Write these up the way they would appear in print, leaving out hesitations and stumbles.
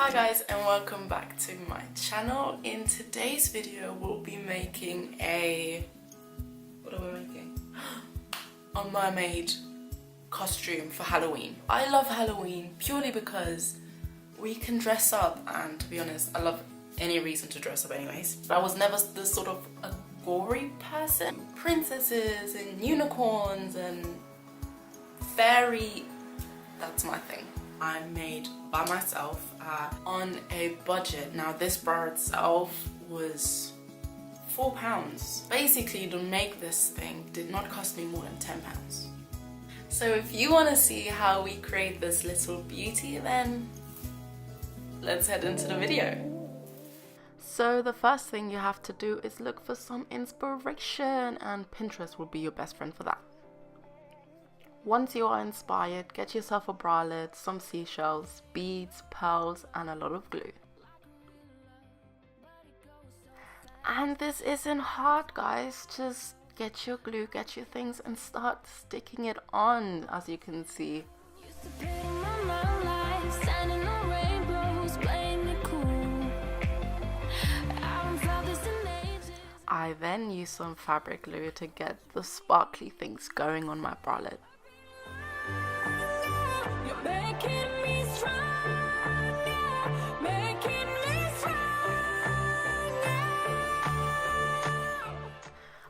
Hi guys and welcome back to my channel. In today's video we'll be making what are we making? A mermaid costume for Halloween. I love Halloween purely because we can dress up, and to be honest I love any reason to dress up anyways. But I was never the sort of a gory person. Princesses and unicorns and fairy, that's my thing. I made by myself on a budget. Now this bra itself was £4. Basically to make this thing did not cost me more than £10. So if you want to see how we create this little beauty, then let's head into the video. So the first thing you have to do is look for some inspiration, and Pinterest will be your best friend for that. Once you are inspired, get yourself a bralette, some seashells, beads, pearls and a lot of glue. And this isn't hard guys, just get your glue, get your things and start sticking it on, as you can see. I then use some fabric glue to get the sparkly things going on my bralette.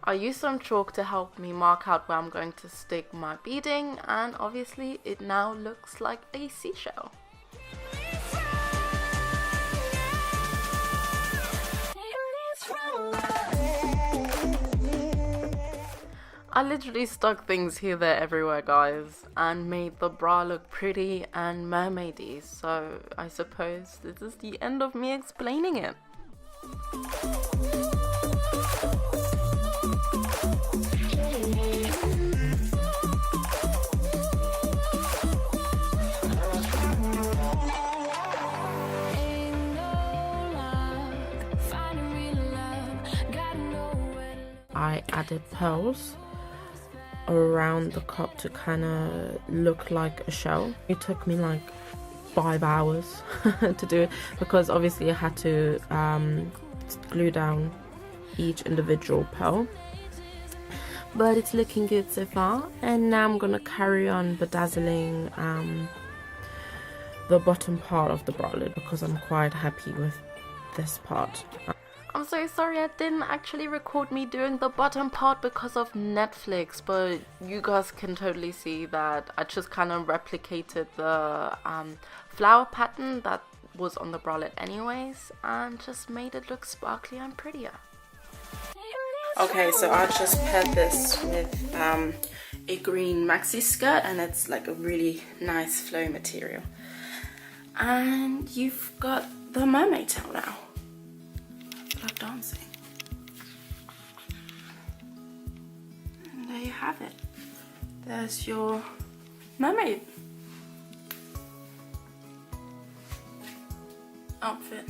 I use some chalk to help me mark out where I'm going to stick my beading, and obviously it now looks like a seashell. I literally stuck things here, there, everywhere guys, and made the bra look pretty and mermaidy, so I suppose this is the end of me explaining it. I added pearls around the cup to kind of look like a shell. It took me like 5 hours to do it because obviously I had to glue down each individual pearl, but it's looking good so far. And now I'm gonna carry on bedazzling the bottom part of the bralette because I'm quite happy with this part. I'm so sorry I didn't actually record me doing the bottom part because of Netflix, but you guys can totally see that I just kind of replicated the flower pattern that was on the bralette anyways and just made it look sparkly and prettier. Okay, so I just paired this with a green maxi skirt, and it's like a really nice flow material. And you've got the mermaid tail now. Love dancing. And there you have it. There's your mermaid outfit.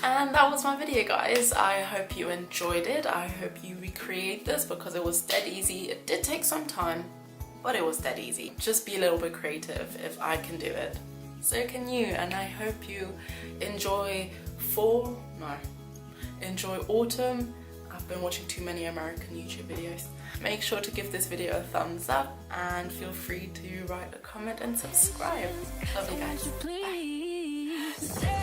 And that was my video guys. I hope you enjoyed it. I hope you recreate this because it was dead easy. It did take some time, but it was dead easy. Just be a little bit creative. If I can do it, so can you. And I hope you enjoy enjoy autumn. I've been watching too many American YouTube videos. Make sure to give this video a thumbs up and feel free to write a comment and subscribe. Love you guys. Bye.